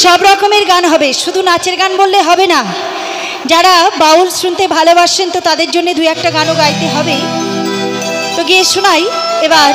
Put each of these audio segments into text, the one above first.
সব রকমের গান হবে, শুধু নাচের গান বললে হবে না। যারা বাউল শুনতে ভালোবাসেন তো তাদের জন্য দুই একটা গানও গাইতে হবে। তো গিয়ে শোনাই এবার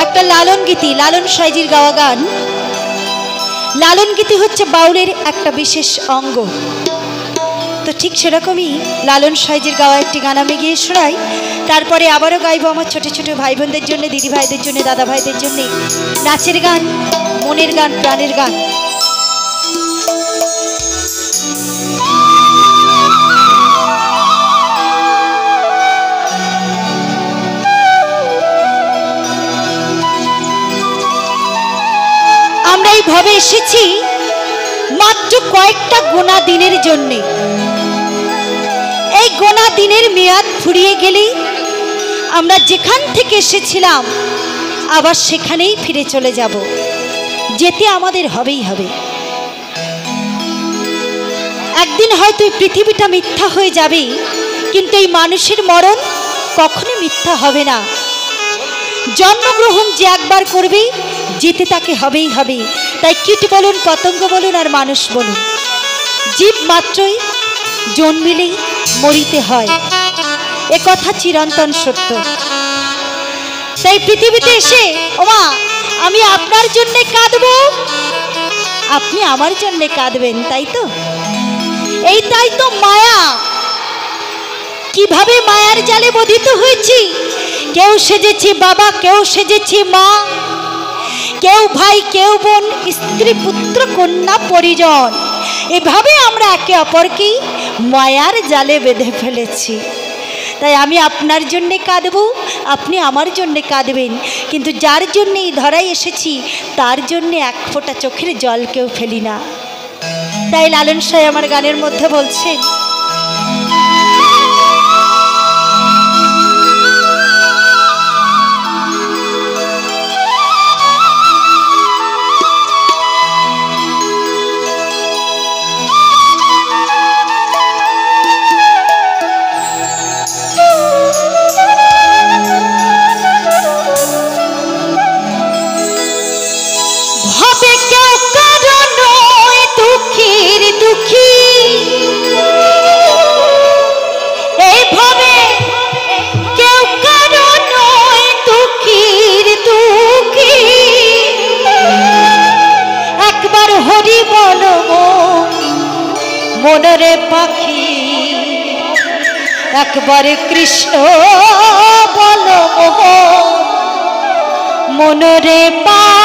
একটা লালন গীতি, লালন সাইজির গাওয়া গান। লালন গীতি হচ্ছে বাউলের একটা বিশেষ অঙ্গ। তো ঠিক সেরকমই লালন সাইজির গাওয়া একটি গান আমি গিয়ে শোনাই। তারপরে আবারও গাইবো আমার ছোট ছোট ভাই বোনদের জন্য, দিদি ভাইদের জন্য, দাদা ভাইদের জন্য নাচের গান, মনের গান, প্রাণের গান। আমরা এই ভাবে এসেছি মাত্র কয়েকটা গোনা দিনের জন্যে। এই গোনা দিনের মেয়াদ ফুরিয়ে গেলেই আমরা যেখান থেকে এসেছিলাম আবার সেখানেই ফিরে চলে যাব। যেতে আমাদের হবেই হবে। একদিন হয়তো এই পৃথিবীটা মিথ্যা হয়ে যাবে, কিন্তু এই মানুষের মরণ কখনো মিথ্যা হবে না। জন্মগ্রহণ যে একবার করবে, যেতে তাকে হবেই হবে। তাই কীট বলুন, পতঙ্গ বলুন আর মানুষ বলুন, জীব মাত্রই জন্মিলেই মরিতে হয়, এ কথা চিরন্তন সত্য। তাই পৃথিবীতে এসে ওমা আমি আপনার জন্য কাঁদবো, আপনি আমার জন্য কাঁদবেন, তাই তো? এইটাই তো মায়া। কিভাবে মায়ার জালে বধিত হয়েছি। কেউ সেজেছি বাবা, কেউ সেজেছি মা, কেউ ভাই, কেউ বোন, স্ত্রী, পুত্র, কন্যা, পরিজন। এভাবে আমরা একে অপরকেই মায়ার জালে বেঁধে ফেলেছি। তাই আমি আপনার জন্যে কাঁদবো, আপনি আমার জন্যে কাঁদবেন, কিন্তু যার জন্যে এই ধরায় এসেছি তার জন্যে এক ফোঁটা চোখের জল কেউ ফেলি না। তাই লালন সাহেব আমার গানের মধ্যে বলছেন, মনরে পাখি একবারে কৃষ্ণ বলো মনরে পাখি।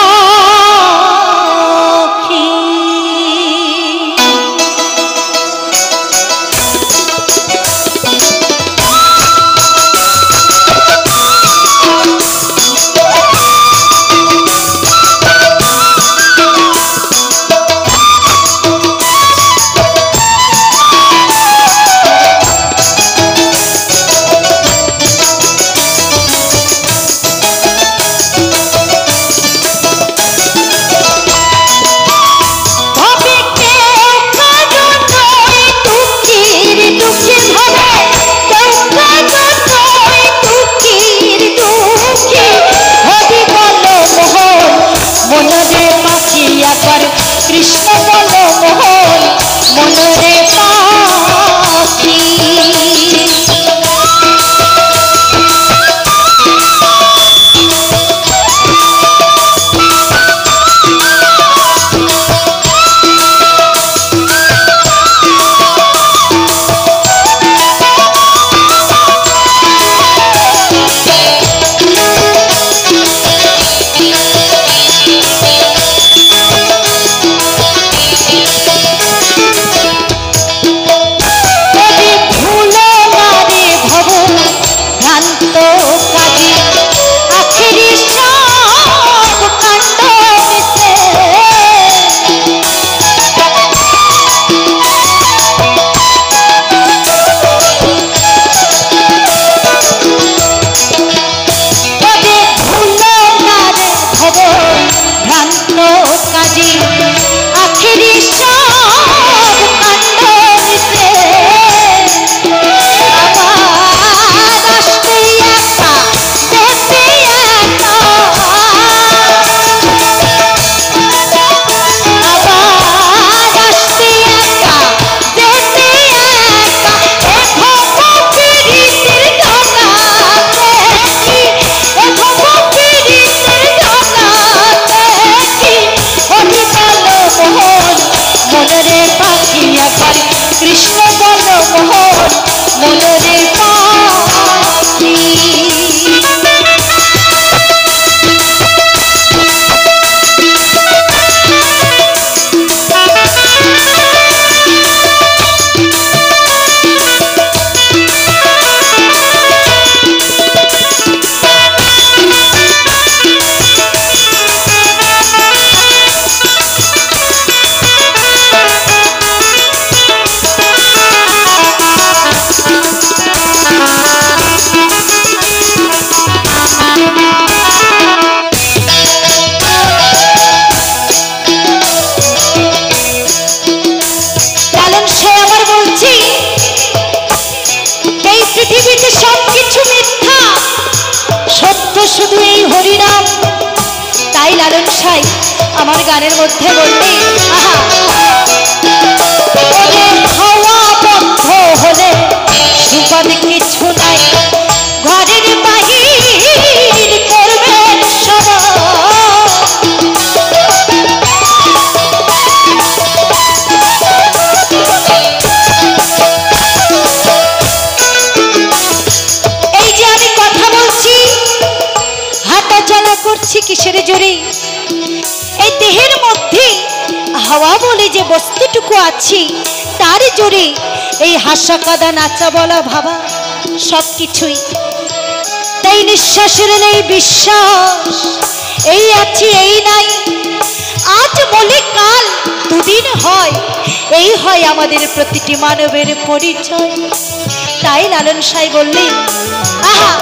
তাই লালন সাই আমার গানের মধ্যে বললে আহা ওরে হাওয়া বন্ধ হলে সুবাদ কিছু নাই ঘরের বাহির করবে সবাই এই যে আমি কথা বলছি হাঁটা চলা করছি কিসের জোরে এই দেহের মধ্যে হাওয়া বলে যে বস্তুটুকু আছে তার জোরে এই হাসা কাদা নাচা বলা ভাবা সবকিছুই তাই নিঃশ্বাসের নেই বিশ্বাস এই আছি এই নাই আজ বলে কাল দুদিন হয় এই হয় আমাদের প্রতিটি মানবের পরিচয় তাই লালন সাই বললেন আহা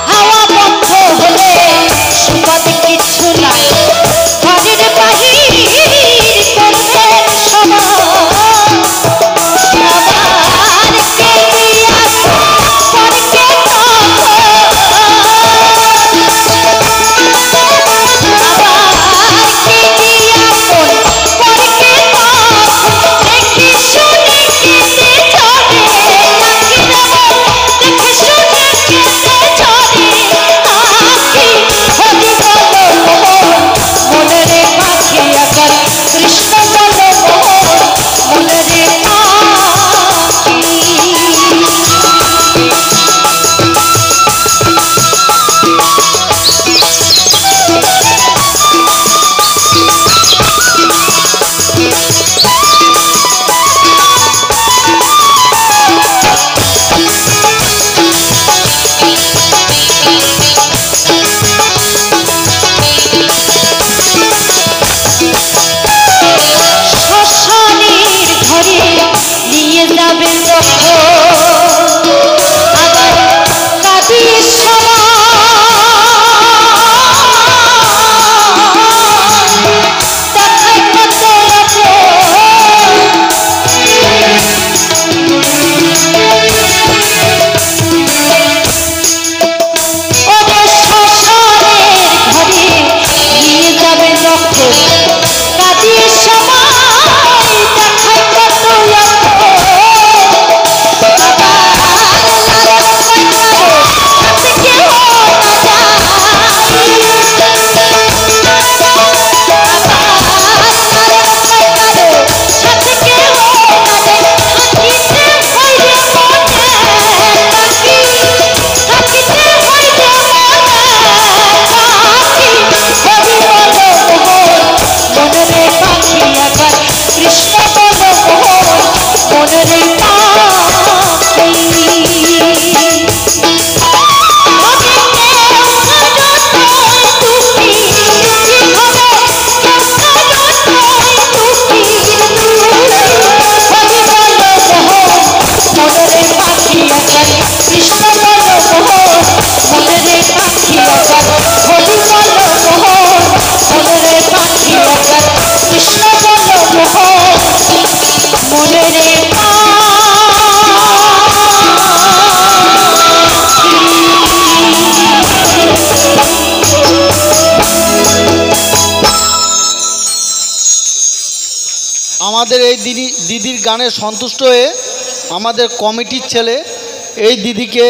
হাওয়া বন্ধ হলে সুবাদ কিছু নাই ঘরের বাহির করবে সবাই আমাদের এই দিদির গানে সন্তুষ্ট হয়ে আমাদের কমিটির ছেলে এই দিদিকে